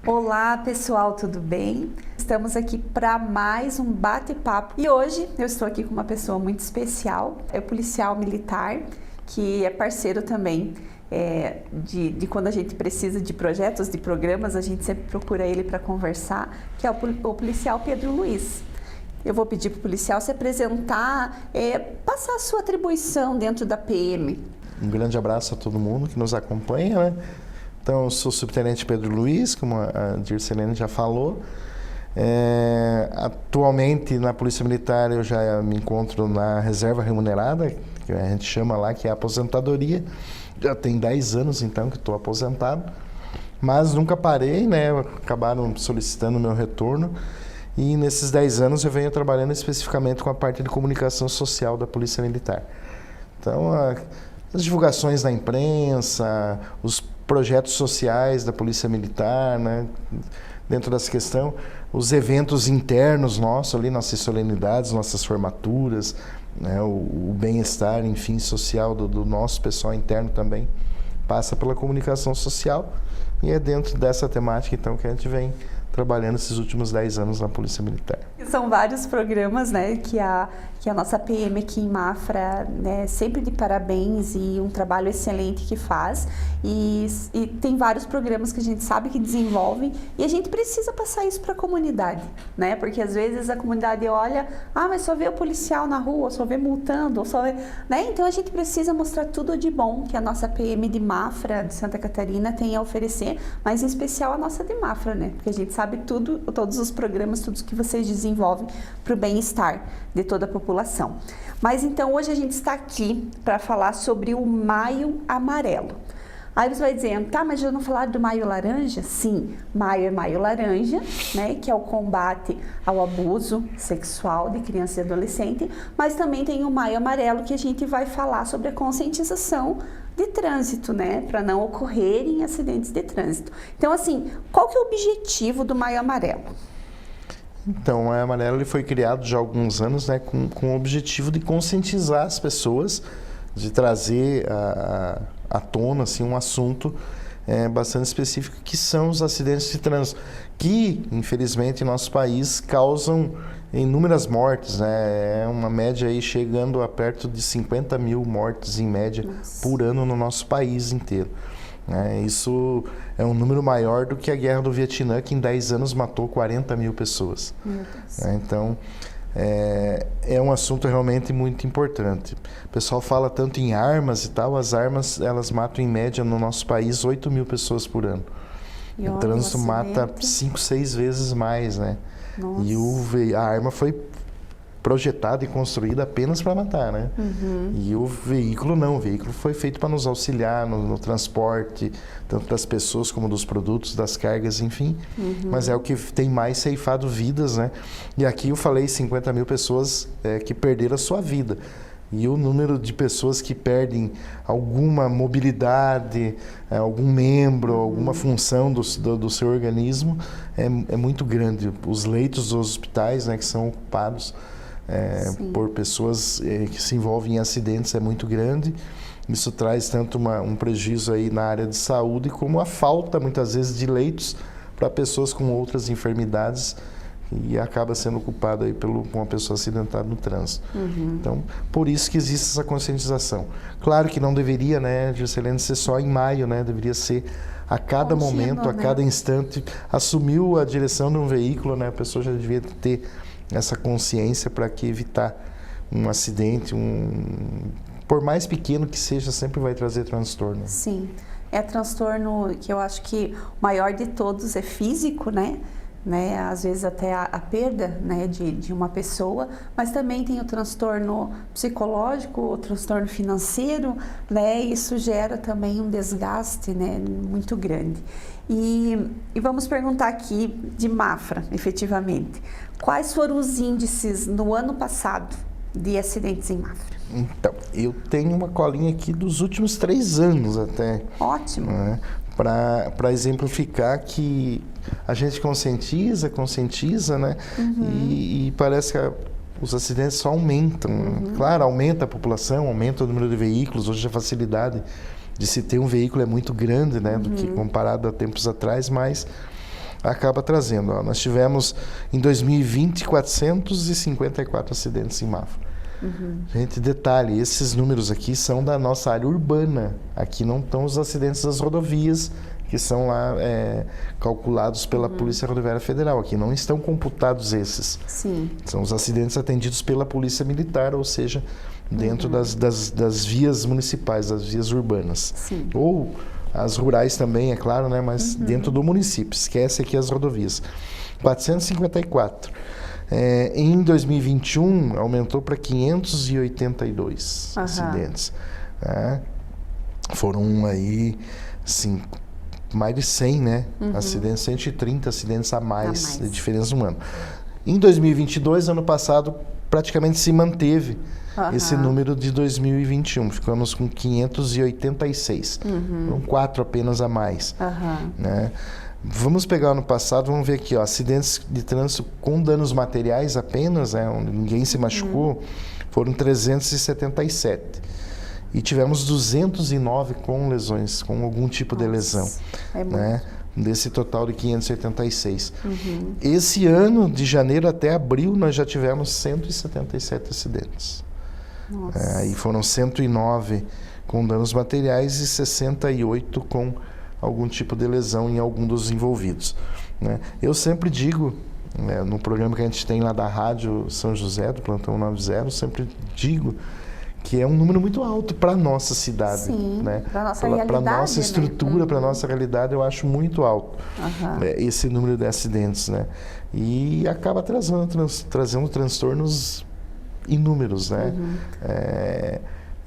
Olá pessoal, tudo bem? Estamos aqui para mais um bate-papo e hoje eu estou aqui com uma pessoa muito especial, é o policial militar, que é parceiro também de quando a gente precisa de projetos, de programas, a gente sempre procura ele para conversar, que é o policial Pedro Luiz. Eu vou pedir para o policial se apresentar, passar a sua atribuição dentro da PM. Um grande abraço a todo mundo que nos acompanha, né? Então, eu sou o subtenente Pedro Luiz, como a Dircelene já falou. Atualmente, na Polícia Militar, eu já me encontro na reserva remunerada, que a gente chama lá, que é a aposentadoria. Já tem 10 anos, então, que estou aposentado. Mas nunca parei, né? Acabaram solicitando o meu retorno. E nesses 10 anos eu venho trabalhando especificamente com a parte de comunicação social da Polícia Militar. Então, as divulgações na imprensa, os projetos sociais da Polícia Militar, né? Dentro dessa questão, os eventos internos nossos ali, nossas solenidades, nossas formaturas, né? O bem-estar, enfim, social do nosso pessoal interno também passa pela comunicação social e é dentro dessa temática então que a gente vem trabalhando esses últimos 10 anos na Polícia Militar. São vários programas, né, que a nossa PM aqui em Mafra, né, sempre de parabéns e um trabalho excelente que faz. E tem vários programas que a gente sabe que desenvolvem e a gente precisa passar isso para a comunidade, né? Porque às vezes a comunidade olha, mas só vê o policial na rua, só vê multando, ou só vê, né? Então a gente precisa mostrar tudo de bom que a nossa PM de Mafra, de Santa Catarina, tem a oferecer, mas em especial a nossa de Mafra, né? Porque a gente sabe tudo, todos os programas, tudo que vocês desenvolvem para o bem-estar de toda a população. Mas então hoje a gente está aqui para falar sobre o Maio Amarelo. Aí você vai dizer, mas já não falaram do Maio Laranja? Sim, Maio é Maio Laranja, né, que é o combate ao abuso sexual de criança e adolescente, mas também tem o Maio Amarelo, que a gente vai falar sobre a conscientização de trânsito, né, para não ocorrerem acidentes de trânsito. Então, assim, qual que é o objetivo do Maio Amarelo? Então, o Maio Amarelo ele foi criado já há alguns anos, né, com o objetivo de conscientizar as pessoas, de trazer à tona assim, um assunto bastante específico, que são os acidentes de trânsito, que, infelizmente, em nosso país causam inúmeras mortes, né? É uma média aí chegando a perto de 50 mil mortes, em média, por ano no nosso país inteiro. Isso é um número maior do que a Guerra do Vietnã, que em 10 anos matou 40 mil pessoas. Então, é um assunto realmente muito importante. O pessoal fala tanto em armas e tal, as armas elas matam em média no nosso país 8 mil pessoas por ano. O trânsito mata 5, 6 vezes mais, né? Nossa. E a arma foi projetada e construída apenas para matar, né? E o veículo não, o veículo foi feito para nos auxiliar no transporte, tanto das pessoas como dos produtos, das cargas, enfim. Mas é o que tem mais ceifado vidas, né? E aqui eu falei 50 mil pessoas que perderam a sua vida. E o número de pessoas que perdem alguma mobilidade, algum membro, alguma função do seu organismo é muito grande. Os leitos dos hospitais, né, que são ocupados por pessoas que se envolvem em acidentes é muito grande. Isso traz tanto um prejuízo aí na área de saúde, como a falta, muitas vezes, de leitos para pessoas com outras enfermidades e acaba sendo ocupado aí por uma pessoa acidentada no trânsito. Então, por isso que existe essa conscientização. Claro que não deveria, né, Dircelene, ser só em maio, né? Deveria ser a cada momento, a cada instante. Assumiu a direção de um veículo, né? A pessoa já devia ter essa consciência para que evitar um acidente, por mais pequeno que seja, sempre vai trazer transtorno. Sim, é transtorno que eu acho que o maior de todos é físico, né? Às vezes até a perda, né, de uma pessoa, mas também tem o transtorno psicológico, o transtorno financeiro, né? Isso gera também um desgaste, né, muito grande. E vamos perguntar aqui de Mafra, efetivamente, quais foram os índices no ano passado de acidentes em Mafra? Então, eu tenho uma colinha aqui dos últimos 3 anos até. Ótimo. Né? Para exemplificar que a gente conscientiza, né? E parece que os acidentes só aumentam. Claro, aumenta a população, aumenta o número de veículos. Hoje a facilidade de se ter um veículo é muito grande, né? Do que comparado a tempos atrás, mas acaba trazendo. Ó, nós tivemos em 2020 454 acidentes em Mafra. Gente, detalhe, esses números aqui são da nossa área urbana. Aqui não estão os acidentes das rodovias, que são lá calculados pela Polícia Rodoviária Federal. Aqui não estão computados esses. Sim. São os acidentes atendidos pela Polícia Militar, ou seja, dentro das vias municipais, das vias urbanas. Sim. Ou as rurais também, é claro, né? Mas dentro do município. Esquece aqui as rodovias. 454. Em 2021, aumentou para 582 acidentes. Foram aí, assim, mais de 100, né? Acidentes, 130 acidentes a mais de diferença no ano. Em 2022, ano passado, praticamente se manteve esse número de 2021. Ficamos com 586. Foram 4 apenas a mais. Né? Vamos pegar ano passado, vamos ver aqui, ó, acidentes de trânsito com danos materiais apenas, né, onde ninguém se machucou, foram 377. E tivemos 209 com lesões, com algum tipo de lesão. Né? Desse total de 586. Esse ano, de janeiro até abril, nós já tivemos 177 acidentes. E foram 109 com danos materiais e 68 com algum tipo de lesão em algum dos envolvidos. Né? Eu sempre digo, no programa que a gente tem lá da Rádio São José, do Plantão 90, sempre digo que é um número muito alto para a nossa cidade. Sim, né? para a nossa realidade. Para a nossa estrutura, né? para a nossa realidade, eu acho muito alto esse número de acidentes. Né? E acaba trazendo transtornos inúmeros. Né?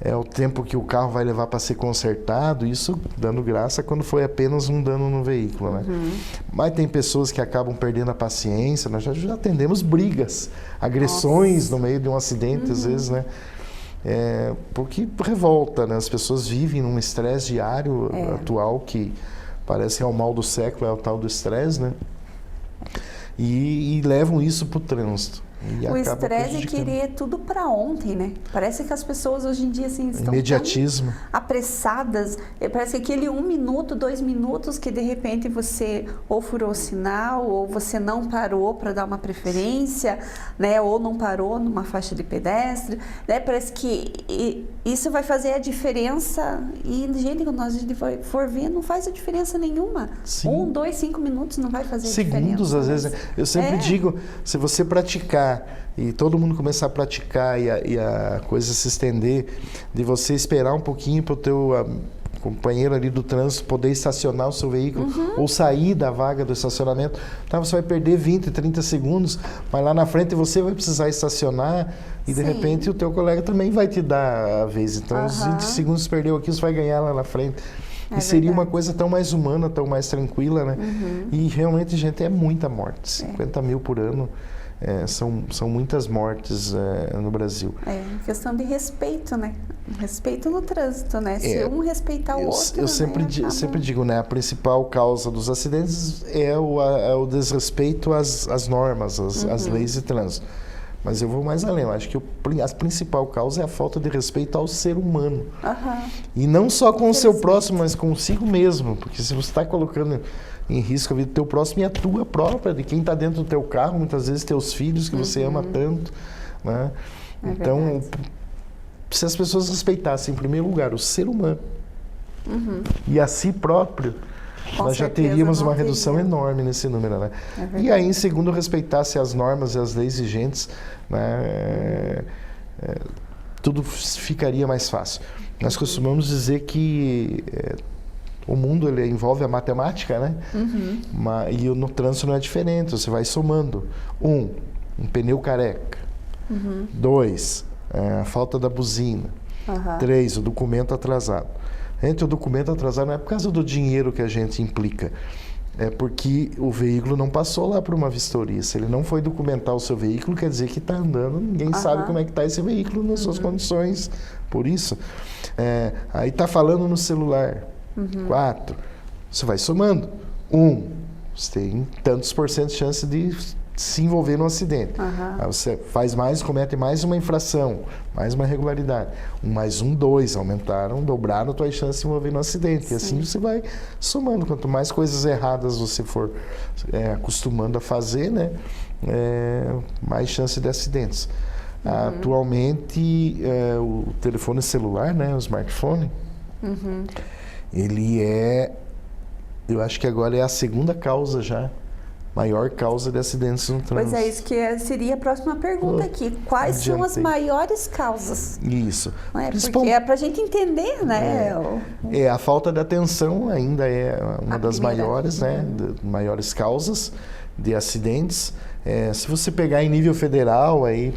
É o tempo que o carro vai levar para ser consertado, isso dando graça quando foi apenas um dano no veículo. Né? Mas tem pessoas que acabam perdendo a paciência, nós já atendemos brigas, agressões no meio de um acidente, às vezes, né? Porque revolta, né? As pessoas vivem num estresse diário atual que parece que é o mal do século, é o tal do estresse, né? E levam isso para o trânsito. O estresse é querer tudo para ontem, né? Parece que as pessoas hoje em dia assim, estão imediatismo, apressadas. Parece que aquele 1 minuto, 2 minutos que de repente você ou furou o sinal ou você não parou para dar uma preferência, né? Ou não parou numa faixa de pedestre, né? Parece que isso vai fazer a diferença e, gente, quando a gente for ver, não faz a diferença nenhuma. Sim. 1, 2, 5 minutos não vai fazer segundos, diferença. Às vezes. Eu sempre digo, se você praticar e todo mundo começar a praticar e a coisa se estender, de você esperar um pouquinho para o teu companheiro ali do trânsito poder estacionar o seu veículo ou sair da vaga do estacionamento, tá, você vai perder 20, 30 segundos, mas lá na frente você vai precisar estacionar e de repente o teu colega também vai te dar a vez. Então os 20 segundos que perdeu aqui, você vai ganhar lá na frente. E seria uma coisa tão mais humana, tão mais tranquila, né? E realmente, gente, é muita morte. 50 mil por ano. São muitas mortes no Brasil. Questão de respeito, né? Respeito no trânsito, né? Se um respeitar o outro, eu sempre digo, né? A principal causa dos acidentes é o desrespeito às normas, às leis de trânsito. Mas eu vou mais além, eu acho que a principal causa é a falta de respeito ao ser humano. E não só com o seu próximo, mas consigo mesmo. Porque se você está colocando em risco a vida do teu próximo e a tua própria, de quem está dentro do teu carro, muitas vezes teus filhos, que você ama tanto. Né? Então, se as pessoas respeitassem, em primeiro lugar, o ser humano e a si próprio, nós já teríamos uma redução enorme nesse número. Né? E aí, em segundo, respeitasse as normas e as leis vigentes, né? Tudo ficaria mais fácil. Nós costumamos dizer que o mundo ele envolve a matemática, né? E no trânsito não é diferente, você vai somando. Um pneu careca. 2, a falta da buzina. 3, o documento atrasado. O documento atrasado não é por causa do dinheiro que a gente implica, é porque o veículo não passou lá por uma vistoria. Se ele não foi documentar o seu veículo, quer dizer que está andando, ninguém sabe como é que está esse veículo nas suas condições. Por isso, aí está falando no celular. 4, você vai somando. 1, você tem tantos por cento de chance de se envolver no acidente. Aí você faz mais, comete mais uma infração, mais uma irregularidade. 1 mais 1, 2, dobraram a tua chance de se envolver no acidente. E assim você vai somando. Quanto mais coisas erradas você for acostumando a fazer, né, mais chance de acidentes. Atualmente, o telefone celular, né, o smartphone, ele eu acho que agora é a segunda causa já, maior causa de acidentes no trânsito. Pois é, isso que seria a próxima pergunta aqui. Quais são as maiores causas? Isso. Porque é para a gente entender, né? A falta de atenção ainda é uma das maiores, né, maiores causas de acidentes. Se você pegar em nível federal aí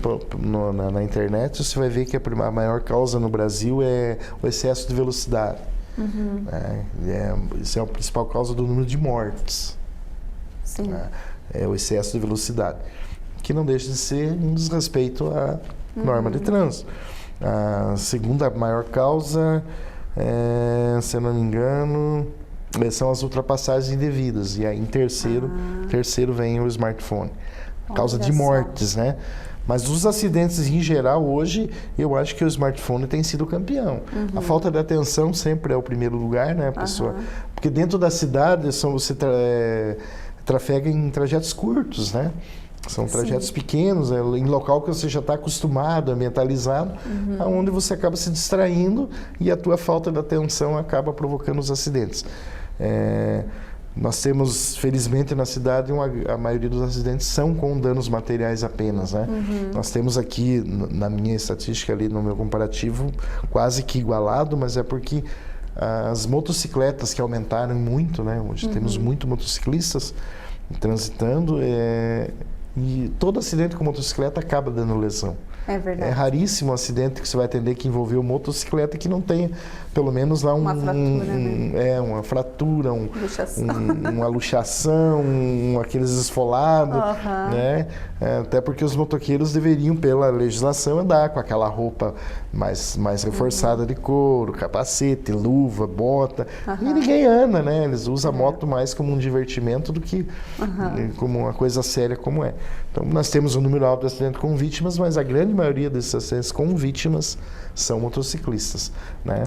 na internet, você vai ver que a maior causa no Brasil é o excesso de velocidade. Isso é a principal causa do número de mortes. Sim. É o excesso de velocidade, que não deixa de ser um desrespeito à norma de trânsito. A segunda maior causa, se eu não me engano, são as ultrapassagens indevidas. E aí, em terceiro vem o smartphone. Causa de mortes, né? Mas os acidentes em geral hoje, eu acho que o smartphone tem sido campeão. A falta de atenção sempre é o primeiro lugar, né? A pessoa, porque dentro da cidade você trafega em trajetos curtos, né? São trajetos pequenos, em local que você já está acostumado, ambientalizado, onde você acaba se distraindo e a tua falta de atenção acaba provocando os acidentes. Nós temos, felizmente, na cidade, a maioria dos acidentes são com danos materiais apenas, né? Nós temos aqui, na minha estatística ali, no meu comparativo, quase que igualado, mas é porque as motocicletas que aumentaram muito, né? Hoje temos muitos motociclistas transitando, e todo acidente com motocicleta acaba dando lesão. É verdade. É raríssimo um acidente que você vai atender que envolveu motocicleta que não tenha, pelo menos lá uma fratura, uma fratura, luxação. Uma luxação, aqueles esfolados, né? Até porque os motoqueiros deveriam, pela legislação, andar com aquela roupa mais reforçada de couro, capacete, luva, bota. E ninguém anda, né? Eles usam a moto mais como um divertimento do que como uma coisa séria como é. Então, nós temos um número alto de acidentes com vítimas, mas a grande maioria desses acidentes com vítimas são motociclistas, né?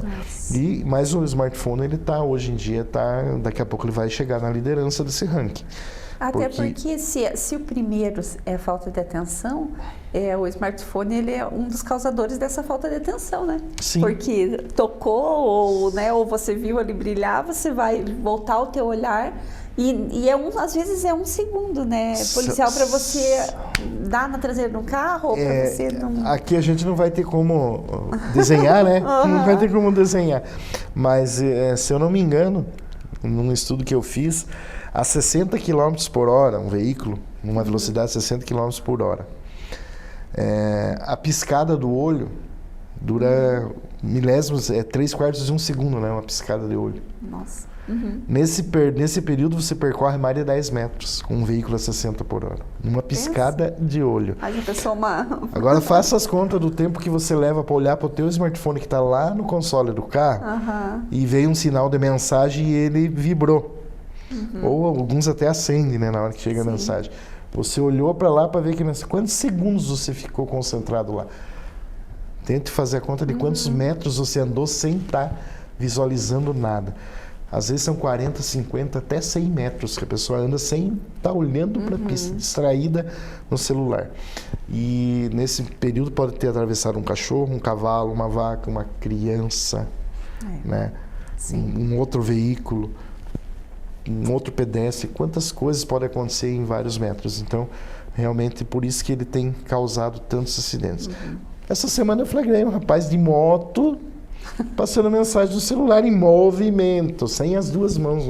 Mas o smartphone, ele hoje em dia, daqui a pouco ele vai chegar na liderança desse ranking. Até porque se o primeiro é falta de atenção, o smartphone ele é um dos causadores dessa falta de atenção, né? Sim. Porque tocou ou você viu ali brilhar, você vai voltar o teu olhar e às vezes é um segundo, né? Policial para você dar na traseira do carro ou para você não... Aqui a gente não vai ter como desenhar, né? Não vai ter como desenhar. Mas, se eu não me engano, num estudo que eu fiz, a 60 km por hora, um veículo, numa velocidade de 60 km por hora, a piscada do olho dura milésimos, 3/4 de um segundo, né? Uma piscada de olho. Nossa. Nesse período você percorre mais de 10 metros com um veículo a 60 por hora. Numa piscada de olho. A gente pensou Agora faça as contas do tempo que você leva para olhar para o teu smartphone que está lá no console do carro e veio um sinal de mensagem e ele vibrou. Ou alguns até acendem, né, na hora que chega a mensagem. Você olhou para lá para ver que quantos segundos você ficou concentrado lá. Tente fazer a conta de quantos metros você andou sem estar visualizando nada. Às vezes são 40, 50, até 100 metros que a pessoa anda sem estar olhando para a pista, distraída no celular. E nesse período pode ter atravessado um cachorro, um cavalo, uma vaca, uma criança, né? Um outro veículo, um outro pedestre. Quantas coisas podem acontecer em vários metros. Então, realmente, por isso que ele tem causado tantos acidentes. Essa semana eu flagrei um rapaz de moto passando mensagem do celular em movimento, sem as duas mãos.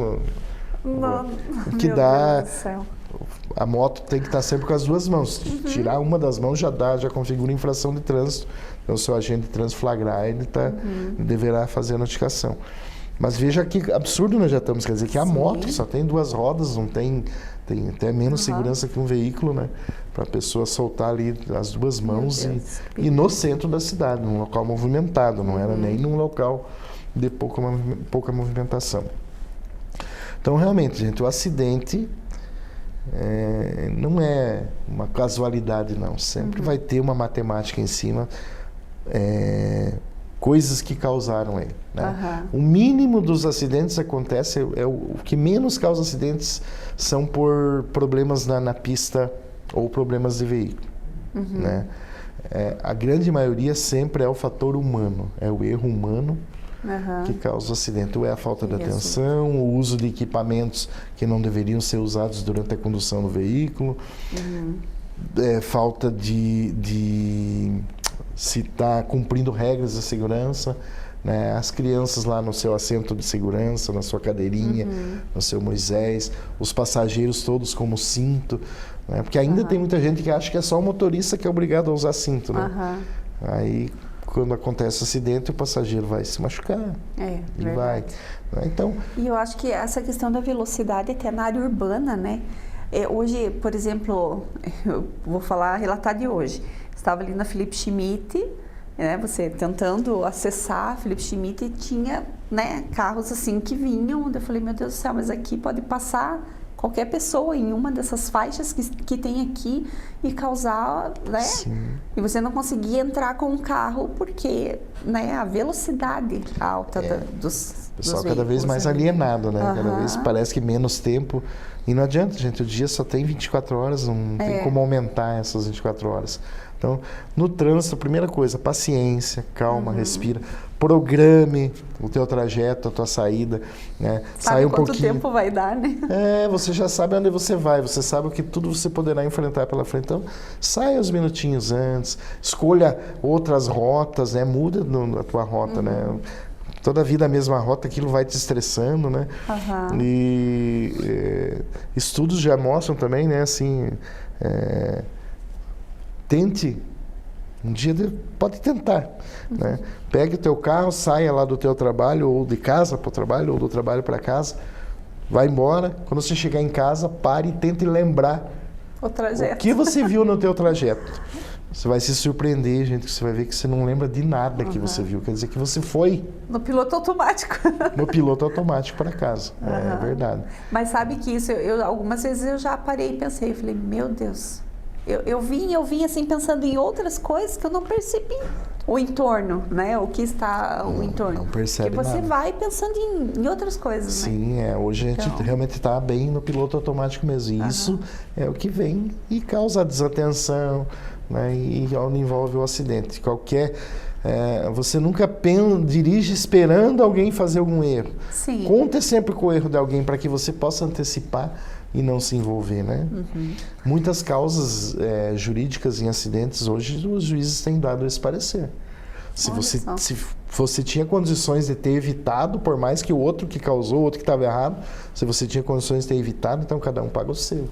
O que dá... A moto tem que estar sempre com as duas mãos. Tirar uma das mãos já configura infração de trânsito. Então, se o agente de trânsito flagrar, ele deverá fazer a notificação. Mas veja que absurdo nós já estamos. Quer dizer que a moto só tem duas rodas, não tem até menos segurança que um veículo, né? Para a pessoa soltar ali as duas mãos e no centro da cidade, num local movimentado, não era nem num local de pouca movimentação. Então, realmente, gente, o acidente não é uma casualidade, não. Sempre vai ter uma matemática em cima, coisas que causaram ele, né? O mínimo dos acidentes acontece, o que menos causa acidentes são por problemas na pista ou problemas de veículo, né? A grande maioria sempre é o fator humano, é o erro humano que causa o acidente. Ou é a falta de atenção, o uso de equipamentos que não deveriam ser usados durante a condução do veículo, falta de se estar cumprindo regras de segurança, né? As crianças lá no seu assento de segurança, na sua cadeirinha, no seu Moisés, os passageiros todos como cinto, né? Porque ainda tem muita gente que acha que é só o motorista que é obrigado a usar cinto, né? Aí, quando acontece acidente, o passageiro vai se machucar. E vai. Então, e eu acho que essa questão da velocidade até na área urbana, né? Hoje, por exemplo, eu vou relatar de hoje. Estava ali na Felipe Schmidt, né? Você tentando acessar a Felipe Schmidt e tinha, né, carros assim que vinham. Eu falei, meu Deus do céu, mas aqui pode passar qualquer pessoa em uma dessas faixas que tem aqui e causar, né? Sim. E você não conseguia entrar com o carro porque, né, a velocidade alta dos o pessoal cada vez mais alienado, né? Cada vez parece que menos tempo. E não adianta, gente, o dia só tem 24 horas, não tem como aumentar essas 24 horas. Então, no trânsito, a primeira coisa, paciência, calma, respira, programe o teu trajeto, a tua saída, né? Sabe quanto tempo vai dar, né? Você já sabe onde você vai, você sabe o que tudo você poderá enfrentar pela frente. Então, saia uns minutinhos antes, escolha outras rotas, né? Muda a tua rota, né? Toda a vida a mesma rota, aquilo vai te estressando, né? E estudos já mostram também, né? Assim, tente, um dia pode tentar, né? Pegue o teu carro, saia lá do teu trabalho, ou de casa para o trabalho, ou do trabalho para casa, vai embora. Quando você chegar em casa, pare e tente lembrar o trajeto. O que você viu no teu trajeto. Você vai se surpreender, gente, que você vai ver que você não lembra de nada que você viu. Quer dizer que você foi... No piloto automático. No piloto automático para casa. É verdade. Mas sabe que isso, algumas vezes eu já parei e pensei, falei, meu Deus, eu vim assim pensando em outras coisas que eu não percebi. O entorno, né? O que está o entorno. Não percebe Porque você nada. vai pensando em outras coisas, Sim, né? Hoje a gente realmente está bem no piloto automático mesmo. E isso é o que vem e causa desatenção, né? E envolve o acidente. Você nunca dirige esperando alguém fazer algum erro. Sim. Conte sempre com o erro de alguém para que você possa antecipar e não se envolver, né? Muitas causas jurídicas em acidentes, hoje os juízes têm dado esse parecer. Se você tinha condições de ter evitado, por mais que o outro que causou, o outro que estava errado, se você tinha condições de ter evitado, então cada um paga o seu.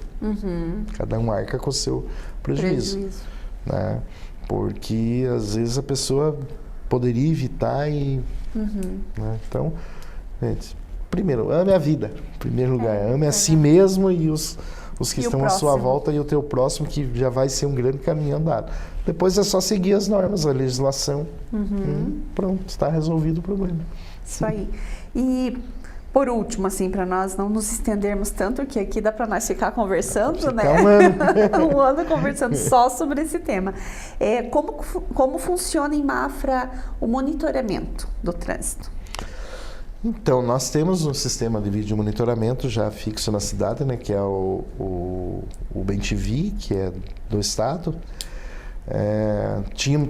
Cada um arca com o seu prejuízo. Né? Porque às vezes a pessoa poderia evitar e... Né? Então, gente, primeiro, ame a vida. Em primeiro lugar, ame a si mesmo e os que estão à sua volta e o teu próximo, que já vai ser um grande caminho andado. Depois é só seguir as normas, a legislação. Pronto, está resolvido o problema. Isso aí. E, por último, assim, para nós não nos estendermos tanto, que aqui dá para nós ficar conversando, né? Um ano. Um ano conversando só sobre esse tema. Como funciona em Mafra o monitoramento do trânsito? Então, nós temos um sistema de vídeo monitoramento já fixo na cidade, né, que é o BemTV, que é do Estado.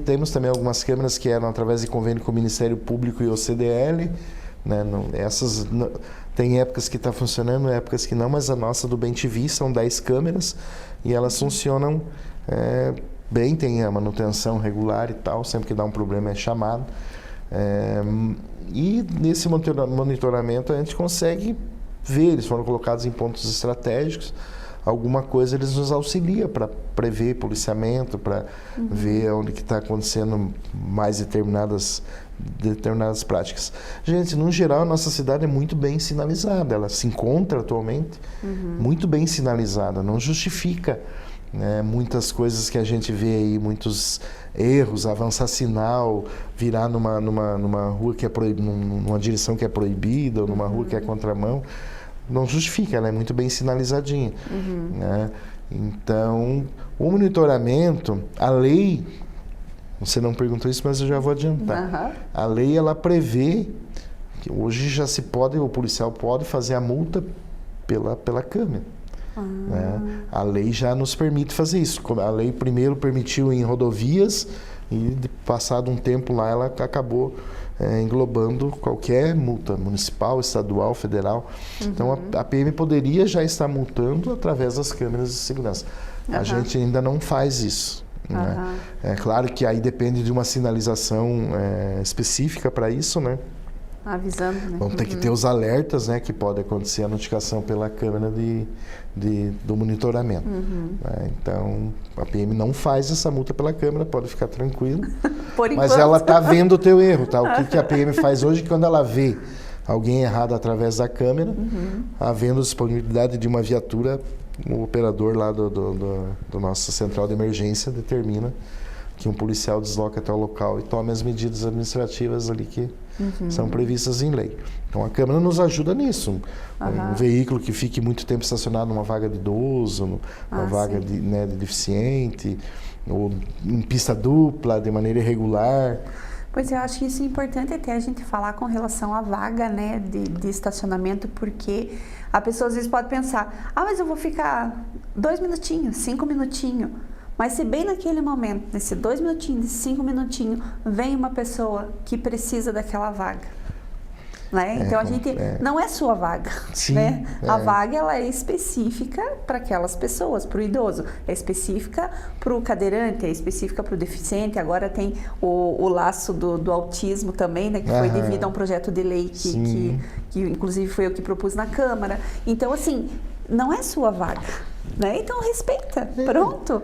Temos também algumas câmeras que eram através de convênio com o Ministério Público e o CDL. Né, tem épocas que está funcionando, épocas que não, mas a nossa do BemTV são 10 câmeras e elas funcionam bem, tem a manutenção regular e tal, sempre que dá um problema é chamado. E nesse monitoramento a gente consegue ver, eles foram colocados em pontos estratégicos, alguma coisa eles nos auxiliam para prever policiamento, para ver onde que está acontecendo mais determinadas práticas. Gente, no geral a nossa cidade é muito bem sinalizada, ela se encontra atualmente muito bem sinalizada, não justifica, né, muitas coisas que a gente vê aí, muitos erros, avançar sinal, virar numa rua que é numa direção que é proibida, ou numa rua que é contramão. não justifica, ela é muito bem sinalizadinha. Né? Então, o monitoramento, a lei, você não perguntou isso, mas eu já vou adiantar. A lei, ela prevê que hoje já se pode, o policial pode fazer a multa pela câmera. Né? A lei já nos permite fazer isso. A lei primeiro permitiu em rodovias e passado um tempo lá ela acabou englobando qualquer multa municipal, estadual, federal. Então a PM poderia já estar multando através das câmeras de segurança. A gente ainda não faz isso. Né? É claro que aí depende de uma sinalização específica para isso, né? Avisando, né? Vão ter que ter os alertas, né? Que pode acontecer a notificação pela câmera do monitoramento. Né? Então, a PM não faz essa multa pela câmera, pode ficar tranquilo. Mas ela está vendo o teu erro, tá? O que a PM faz hoje, quando ela vê alguém errado através da câmera, havendo disponibilidade de uma viatura, o operador lá do nossa central de emergência determina que um policial desloca até o local e tome as medidas administrativas ali que são previstas em lei. Então a câmera nos ajuda nisso. Um veículo que fique muito tempo estacionado numa vaga de idoso, numa vaga de deficiente, ou em pista dupla, de maneira irregular. Pois eu acho que isso é importante até a gente falar com relação à vaga, né, de estacionamento, porque a pessoa às vezes pode pensar, mas eu vou ficar 2 minutinhos, 5 minutinhos. Mas se bem naquele momento, nesse 2 minutinhos, nesse 5 minutinhos, vem uma pessoa que precisa daquela vaga. Né? Então a gente não é sua vaga. Sim, né? A vaga ela é específica para aquelas pessoas, para o idoso, é específica para o cadeirante, é específica para o deficiente. Agora tem o laço do autismo também, né? Que foi devido a um projeto de lei que inclusive foi eu que propus na Câmara. Então assim, não é sua vaga. Né? Então respeita, pronto.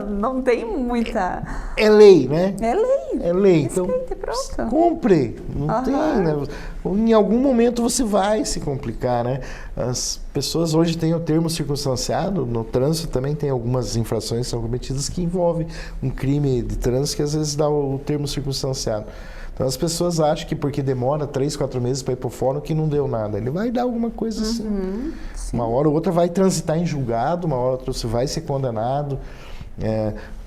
Não tem muita... É lei, né? É lei. É lei. Respeita, então, pronto. Cumpre. Não tem, né? Em algum momento você vai se complicar, né? As pessoas hoje têm o termo circunstanciado, no trânsito também tem algumas infrações que são cometidas que envolvem um crime de trânsito que às vezes dá o termo circunstanciado. Então as pessoas acham que porque demora 3, 4 meses para ir para o fórum que não deu nada. Ele vai dar alguma coisa assim. Uma hora ou outra vai transitar em julgado, uma hora ou outra você vai ser condenado,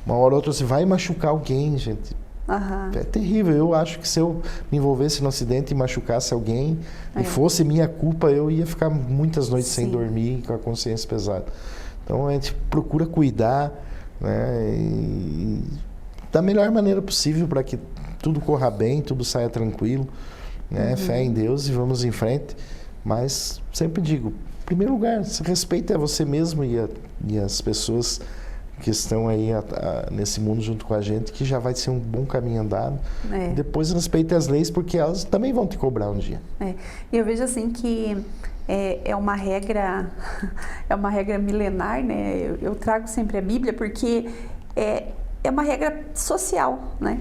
uma hora ou outra você vai machucar alguém, gente. É terrível. Eu acho que se eu me envolvesse no acidente e machucasse alguém e fosse minha culpa, eu ia ficar muitas noites sem dormir, com a consciência pesada. Então a gente procura cuidar, né, e da melhor maneira possível para que tudo corra bem, tudo saia tranquilo, né? Fé em Deus e vamos em frente. Mas sempre digo, em primeiro lugar, se respeita você mesmo e as pessoas que estão aí nesse mundo junto com a gente, que já vai ser um bom caminho andado. Depois respeite as leis, porque elas também vão te cobrar um dia. E eu vejo assim que é uma regra milenar, né? Eu trago sempre a Bíblia porque é uma regra social, né?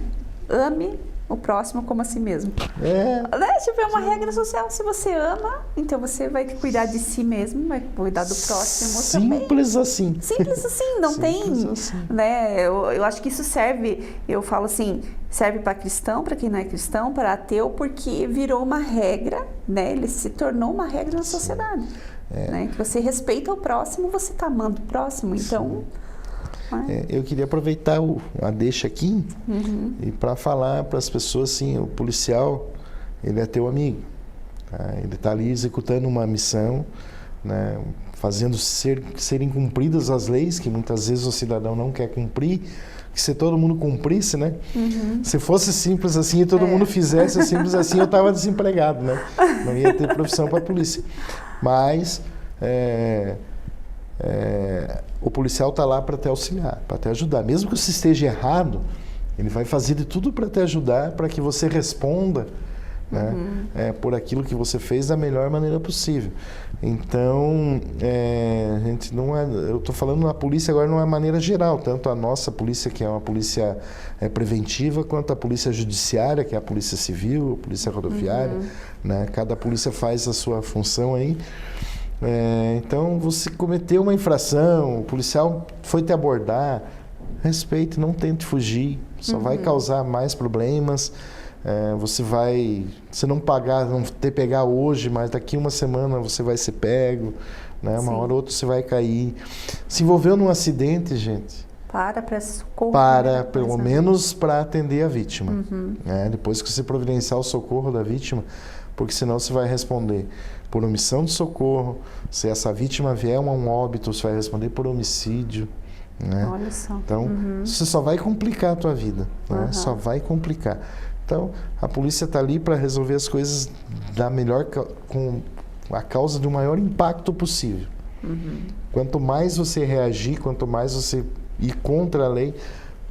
Ame o próximo como a si mesmo. É uma regra social. Se você ama, então você vai cuidar de si mesmo, vai cuidar do próximo também. Simples assim. Simples assim, não tem... Assim. Né? Eu acho que isso serve, eu falo assim, serve para cristão, para quem não é cristão, para ateu, porque virou uma regra, né? Ele se tornou uma regra na sociedade. Né? Que você respeita o próximo, você está amando o próximo, então... eu queria aproveitar a deixa aqui e para falar para as pessoas assim, o policial, ele é teu amigo, tá? Ele está ali executando uma missão, né? Fazendo serem cumpridas as leis que muitas vezes o cidadão não quer cumprir, que se todo mundo cumprisse, né? Se fosse simples assim e todo mundo fizesse simples assim, eu estava desempregado, né? Não ia ter profissão para a polícia. Mas o policial está lá para te auxiliar, para te ajudar. Mesmo que você esteja errado, ele vai fazer de tudo para te ajudar, para que você responda, né, por aquilo que você fez da melhor maneira possível. Então, gente não eu estou falando na polícia agora de uma maneira geral, tanto a nossa polícia, que é uma polícia preventiva, quanto a polícia judiciária, que é a polícia civil, a polícia rodoviária, né? Cada polícia faz a sua função aí. Então, você cometeu uma infração, o policial foi te abordar, respeite, não tente fugir, só vai causar mais problemas. Se não pagar, não ter pegar hoje, mas daqui uma semana você vai ser pego, né? Uma hora ou outra você vai cair. Se envolveu num acidente, gente, para socorro. Para, pelo menos para atender a vítima. Né? Depois que você providenciar o socorro da vítima, porque senão você vai responder por omissão de socorro. Se essa vítima vier a um óbito, você vai responder por homicídio. Né? Olha só. Então, você só vai complicar a tua vida. Né? Só vai complicar. Então, a polícia está ali para resolver as coisas com a causa do maior impacto possível. Quanto mais você reagir, quanto mais você ir contra a lei,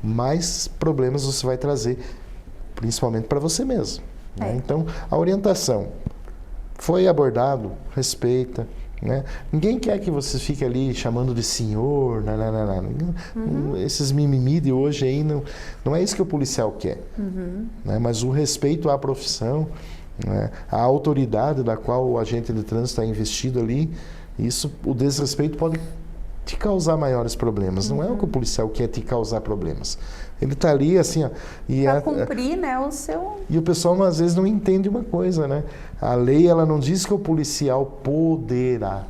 mais problemas você vai trazer, principalmente para você mesmo. Né? Então, a orientação foi abordado, respeita. Né? Ninguém quer que você fique ali chamando de senhor, esses mimimi de hoje aí, não é isso que o policial quer. Né? Mas o respeito à profissão, né? A autoridade da qual o agente de trânsito está investido ali, o desrespeito pode te causar maiores problemas. Não é o que o policial quer te causar problemas. Ele está ali assim, ó, para cumprir, né, o seu... E o pessoal às vezes não entende uma coisa, né? A lei, ela não diz que o policial poderá.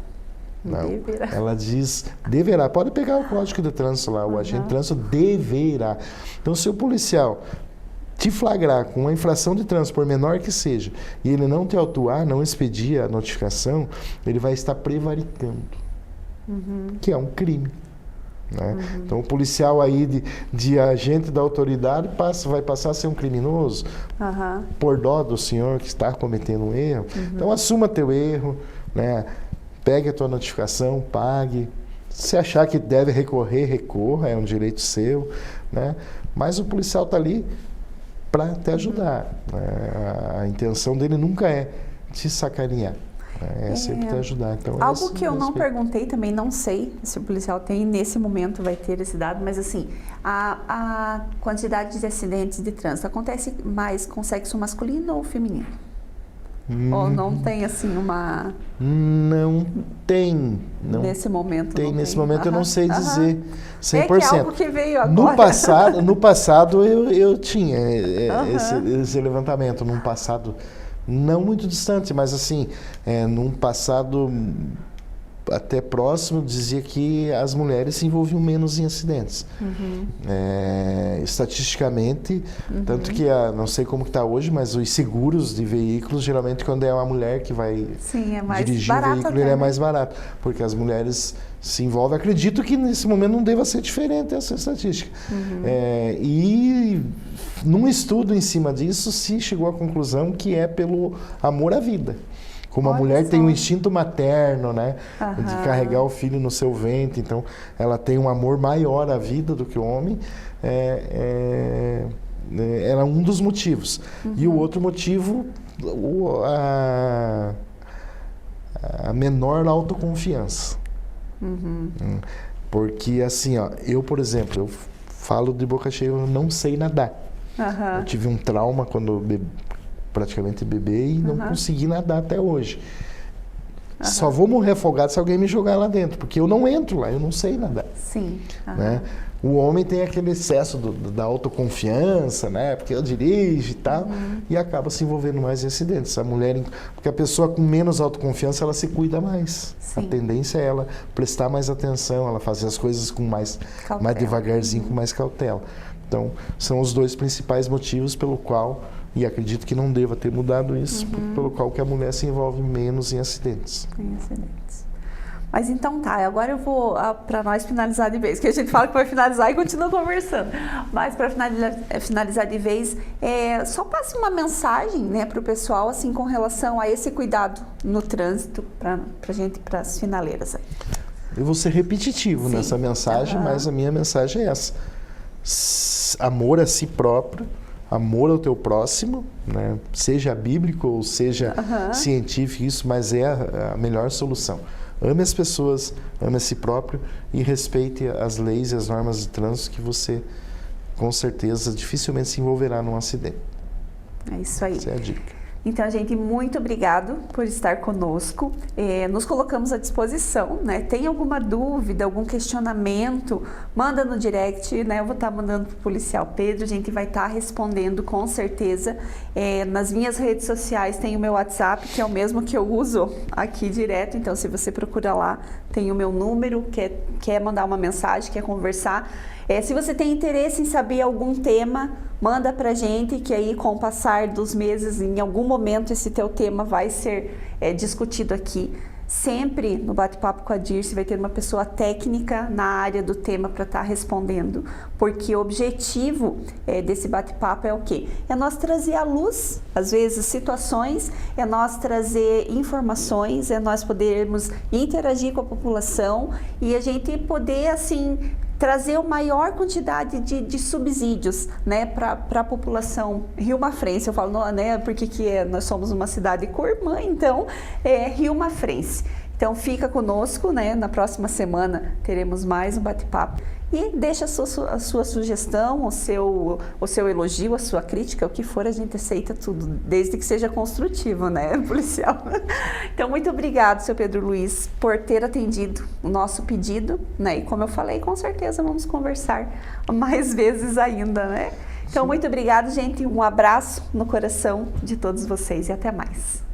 Não. Deverá. Ela diz deverá. Pode pegar o código de trânsito lá, o agente de trânsito deverá. Então, se o policial te flagrar com uma infração de trânsito, por menor que seja, e ele não te autuar, não expedir a notificação, ele vai estar prevaricando, que é um crime. Né? Então, o policial aí de agente da autoridade vai passar a ser um criminoso por dó do senhor que está cometendo um erro. Então, assuma teu erro, né? Pegue a tua notificação, pague. Se achar que deve recorrer, recorra, é um direito seu. Né? Mas o policial está ali para te ajudar. Né? A intenção dele nunca é te sacanear. É sempre te ajudar. Então, algo que eu não perguntei também, não sei se o policial tem, nesse momento vai ter esse dado, mas assim, a quantidade de acidentes de trânsito acontece mais com sexo masculino ou feminino? Ou não tem assim uma... Não tem. Nesse momento tem. Nesse momento eu não sei dizer 100%. É que é algo que veio agora. No passado eu tinha esse levantamento, num passado não muito distante, mas assim, num passado até próximo, dizia que as mulheres se envolviam menos em acidentes. Estatisticamente, tanto que, não sei como está hoje, mas os seguros de veículos, geralmente quando é uma mulher que vai dirigir o veículo, ele é mais barato, porque as mulheres se envolvem. Acredito que nesse momento não deva ser diferente essa estatística. E num estudo em cima disso, se chegou à conclusão que é pelo amor à vida. Como a mulher tem um instinto materno, né, de carregar o filho no seu ventre, então ela tem um amor maior à vida do que o homem, era um dos motivos. E o outro motivo, a menor autoconfiança. Porque assim, ó, eu, por exemplo, eu falo de boca cheia, eu não sei nadar. Eu tive um trauma quando praticamente bebê e não consegui nadar até hoje. Só vou morrer afogado se alguém me jogar lá dentro, porque eu não entro lá, eu não sei nadar. Sim. Né? O homem tem aquele excesso da autoconfiança, né? Porque eu dirijo e tal, e acaba se envolvendo mais em acidentes. A mulher, porque a pessoa com menos autoconfiança, ela se cuida mais. Sim. A tendência é ela prestar mais atenção, ela fazer as coisas com mais devagarzinho, com mais cautela. Então, são os dois principais motivos pelo qual, e acredito que não deva ter mudado isso, pelo qual que a mulher se envolve menos em acidentes. Em acidentes. Mas então tá, agora eu vou para nós finalizar de vez, que a gente fala que vai finalizar e continua conversando. Mas para finalizar de vez, só passe uma mensagem, né, para o pessoal assim com relação a esse cuidado no trânsito para as finaleiras aí. Eu vou ser repetitivo nessa mensagem, mas a minha mensagem é essa: amor a si próprio, amor ao teu próximo, né? Seja bíblico ou seja científico, isso, mas é a melhor solução. Ame as pessoas, ame a si próprio e respeite as leis e as normas de trânsito, que você, com certeza, dificilmente se envolverá num acidente. É isso aí. Essa é a dica. Então, gente, muito obrigado por estar conosco. Nos colocamos à disposição, né? Tem alguma dúvida, algum questionamento, manda no direct, né? Eu vou estar mandando para o policial Pedro, a gente vai estar respondendo com certeza. Nas minhas redes sociais tem o meu WhatsApp, que é o mesmo que eu uso aqui direto. Então, se você procura lá, tem o meu número, quer mandar uma mensagem, quer conversar. Se você tem interesse em saber algum tema, manda pra gente, que aí com o passar dos meses, em algum momento esse teu tema vai ser discutido aqui. Sempre no bate-papo com a Dirce vai ter uma pessoa técnica na área do tema para estar respondendo, porque o objetivo desse bate-papo é o quê? É nós trazer à luz, às vezes, situações, é nós trazer informações, é nós podermos interagir com a população e a gente poder, assim, trazer a maior quantidade de subsídios, né, para a população rio-mafrense. Eu falo, não, né, porque nós somos uma cidade co-irmã, então rio-mafrense. Então fica conosco, né, na próxima semana teremos mais um bate-papo. E deixa a sua sugestão, o seu elogio, a sua crítica, o que for, a gente aceita tudo, desde que seja construtivo, né, policial? Então, muito obrigado, seu Pedro Luiz, por ter atendido o nosso pedido, né? E como eu falei, com certeza vamos conversar mais vezes ainda, né? Então, muito obrigado, gente. Um abraço no coração de todos vocês e até mais.